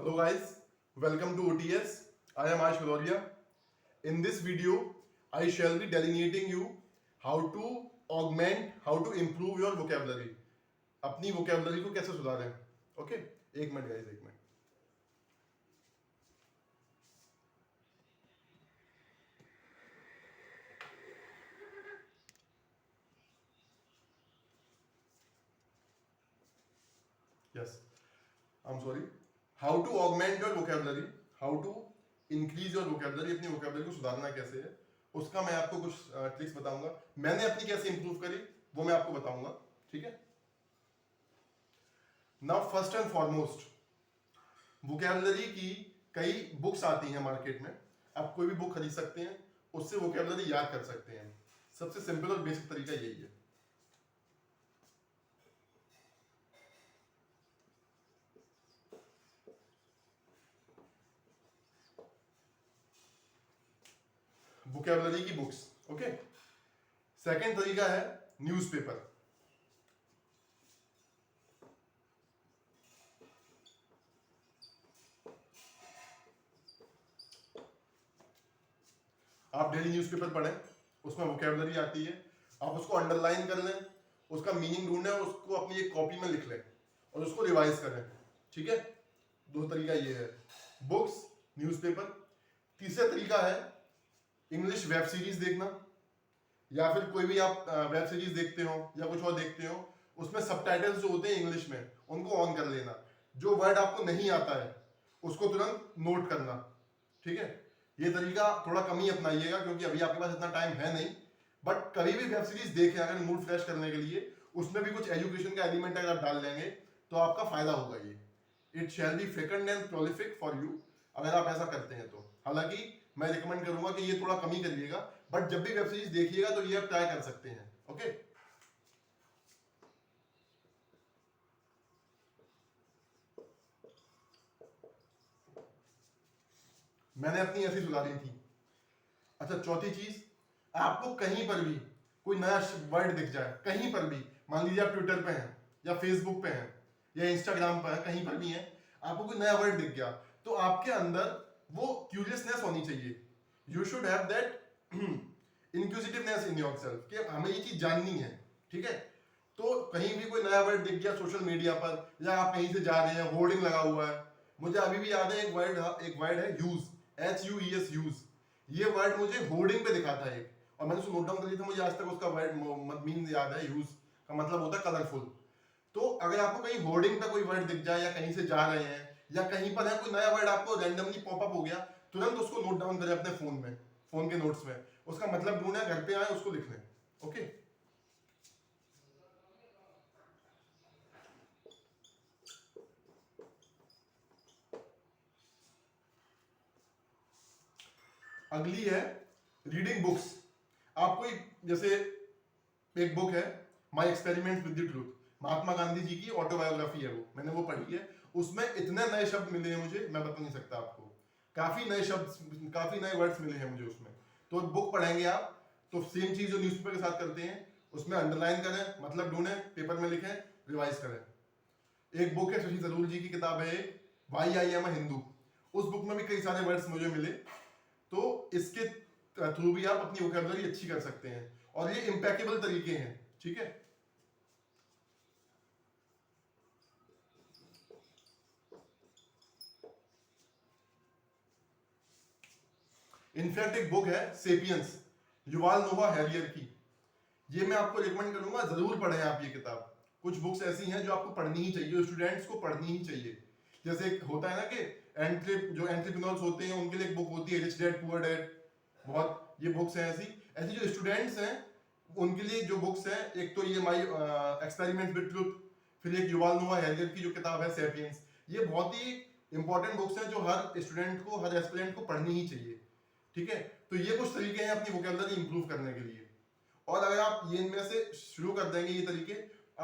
Hello guys, welcome to OTS. I am Ash Valoria. In this video, I shall be delineating you how to augment, how to improve your vocabulary. अपनी vocabulary को कैसे सुधारें? Okay? एक minute guys, एक minute. Yes, I'm sorry. How to augment your vocabulary? How to increase your vocabulary? अपनी vocabulary को सुधारना कैसे है? उसका मैं आपको कुछ ट्रिक्स बताऊंगा. मैंने अपनी कैसे इंप्रूव करी वो मैं आपको बताऊंगा. ठीक है? Now first and foremost, vocabulary की कई बुक्स आती हैं मार्केट में. आप कोई भी बुक खरीद सकते हैं, उससे वोकैबुलरी याद कर सकते हैं. सबसे सिंपल और बेसिक तरीका यही है. वोकैबुलरी की बुक्स. ओके. सेकंड तरीका है न्यूज़पेपर. आप डेली न्यूज़पेपर पढ़ें, उसमें वोकैबुलरी आती है, आप उसको अंडरलाइन कर लें, उसका मीनिंग ढूंढें, उसको अपनी एक कॉपी में लिख लें और उसको रिवाइज करें. ठीक है? दो तरीका ये है, बुक्स, न्यूज़पेपर. तीसरा तरीका है इंग्लिश वेब सीरीज देखना, या फिर कोई भी आप वेब सीरीज देखते हो या कुछ और देखते हो, उसमें सबटाइटल्स जो होते हैं इंग्लिश में उनको ऑन कर लेना. जो वर्ड आपको नहीं आता है उसको तुरंत नोट करना. ठीक है? ये तरीका थोड़ा कम ही अपनाइएगा क्योंकि अभी आपके पास इतना टाइम है नहीं. बट कभी भी वेब सीरीज देखें अगर मूड फ्रेश करने के लिए, उसमें भी कुछ एजुकेशन का एलिमेंट अगर आप डाल लेंगे तो आपका फायदा होगा. ये it shall be frequent and prolific for you अगर आप ऐसा करते हैं तो. हालांकि मैं रिकमेंड करूंगा कि ये थोड़ा कम ही करिएगा, बट जब भी वेब सीरीज देखिएगा तो ये आप ट्राई कर सकते हैं. ओके. मैंने अपनी ऐसी सुधारी थी. अच्छा, चौथी चीज, आपको कहीं पर भी कोई नया वर्ड दिख जाए, कहीं पर भी, मान लीजिए आप ट्विटर पे हैं या फेसबुक पे हैं या इंस्टाग्राम पे हैं, कहीं पर भी हैं, आपको कोई नया वर्ड दिख गया तो आपके अंदर वो क्यूरियसनेस होनी चाहिए. You should have that inquisitiveness in yourself कि हमें ये चीज जाननी है. ठीक है? तो कहीं भी कोई नया वर्ड दिख गया सोशल मीडिया पर, या आप कहीं से जा रहे हैं, होर्डिंग लगा हुआ है. मुझे अभी भी याद है एक वर्ड है यूज, HUES, यूज. ये वर्ड मुझे होर्डिंग पे दिखा था एक, और मैंने उसको नोट डाउन कर लिया था. मुझे आज तक उसका वर्ड मीन याद है. यूज का मतलब होता है कलरफुल. तो अगर आपको कहीं होर्डिंग पे कोई वर्ड दिख जाए या कहीं से जा रहे हैं या कहीं पर है कोई नया वर्ड आपको रैंडमली पॉपअप हो गया, तुरंत उसको नोट डाउन करें अपने फोन में, फोन के नोट्स में. उसका मतलब ढूंढें, घर पे आए उसको लिख लें. ओके. अगली है रीडिंग बुक्स. आपको जैसे एक बुक है my experiment with the truth, Mahatma Gandhi ji की ऑटोबायोग्राफी है वो, मैंने वो पढ़ी है. उसमें इतने नए शब्द मिले हैं मुझे, मैं बता नहीं सकता आपको. काफी नए शब्द, काफी नए वर्ड्स मिले हैं मुझे उसमें. तो बुक पढ़ेंगे आप तो सेम चीज जो न्यूज़पेपर के साथ करते हैं, उसमें अंडरलाइन करें, मतलब ढूंढें, पेपर में लिखें, रिवाइज करें. एक बुक है शशि थरूर जी की किताब है, why I am a Hindu. उस बुक में भी कई सारे वर्ड्स मुझे मिले. तो इसके थ्रू भी आप अपनी वोकैबुलरी अच्छी कर सकते हैं, और ये इम्पैकेबल तरीके हैं. ठीक है? इनफैक्ट एक बुक है सेपियंस, युवाल नोवा हैरियर की. ये मैं आपको रिकमेंड करूंगा, जरूर पढ़ें आप ये किताब. कुछ बुक्स ऐसी हैं जो आपको पढ़नी ही चाहिए, स्टूडेंट्स को पढ़नी ही चाहिए. जैसे एक होता है ना कि जो एंट्रप्रेन्योर्स होते हैं उनके लिए एक बुक होती है रिच डैड पुअर डैड. बहुत ये बुक्स हैं ऐसी. ऐसी जो स्टूडेंट्स हैं उनके लिए जो बुक्स हैं, एक तो ये माई एक्सपेरिमेंट विद ट्रुथ, फिर एक युवाल नोवा हैरियर की जो किताब है सेपियंस. ये बहुत ही इंपॉर्टेंट बुक्स हैं जो हर स्टूडेंट को, हर एस्पिरेंट को पढ़नी ही चाहिए. ठीक है? तो ये कुछ तरीके हैं अपनी वोकैबुलरी इंप्रूव करने के लिए. और अगर आप ये इनमें से शुरू कर देंगे ये तरीके,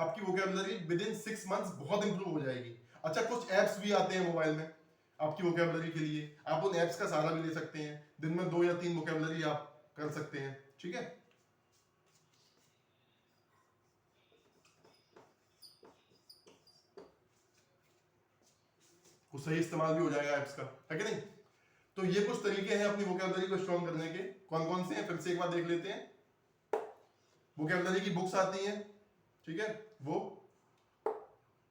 आपकी वोकैबुलरी विद इन 6 मंथ्स बहुत इंप्रूव हो जाएगी. अच्छा, कुछ एप्स भी आते हैं मोबाइल में आपकी वोकैबुलरी के लिए. आप उन एप्स का सहारा भी ले सकते हैं. दिन में 2 या 3 वोकैबुलरी आप कर सकते हैं. ठीक है? वो सही इस्तेमाल भी हो जाएगा एप्स का, है कि नहीं। तो ये कुछ तरीके हैं अपनी वोकैबुलरी को स्ट्रॉन्ग करने के। कौन कौन से हैं फिर से एक बार देख लेते हैं। वोकैबुलरी की बुक्स आती हैं, ठीक है, वो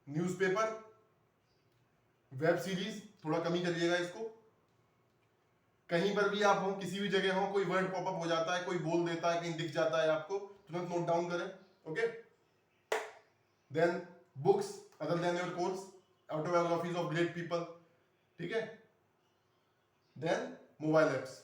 न्यूज़पेपर, वेब सीरीज, थोड़ा कमी करिएगा इसको। कहीं पर भी आप हो, किसी भी जगह हो, कोई वर्ड पॉपअप हो जाता है, कोई बोल देता है, कहीं दिख जाता है आपको, तुरंत नोट डाउन करें, okay. Then books other than your course, autobiographies of great people, ठीक है। Then mobile apps.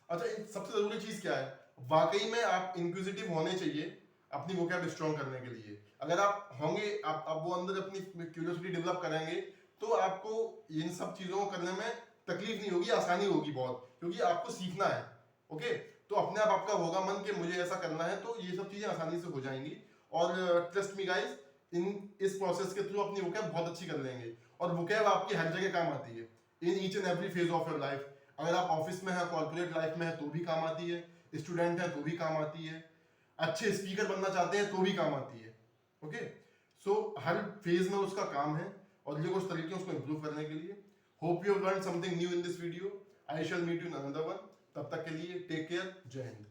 अच्छा, इन सबसे जरूरी चीज क्या है, वाकई में आप इंक्विजिटिव होने चाहिए अपनी वोकैब स्ट्रॉन्ग करने के लिए। अगर आप होंगे, आप वो अंदर अपनी क्यूरियोसिटी डेवलप करेंगे, तो आपको इन सब चीजों को करने में तकलीफ नहीं होगी, आसानी होगी बहुत, क्योंकि आपको सीखना है, ओके। तो अपने आप आपका होगा मन कि मुझे ऐसा करना है, तो ये सब चीजें आसानी से हो जाएंगी। और ट्रस्ट मी गाइस, इस प्रोसेस के थ्रू अपनी वोकैब बहुत अच्छी कर लेंगे। और वोकैब आपकी हर जगह काम आती है, in each and every phase of your life. अगर आप ऑफिस में हैं, कॉर्पोरेट लाइफ में है, तो भी काम आती है, स्टूडेंट है तो भी काम आती है, अच्छे स्पीकर बनना चाहते हैं तो भी काम आती है, ओके। सो हर फेज में उसका काम है, और ये कुछ तरीके हैं उसको इंप्रूव करने के लिए। Hope you have learn something new in this video. I shall meet you in another one. तब तक के लिए टेक केयर, जय हिंद।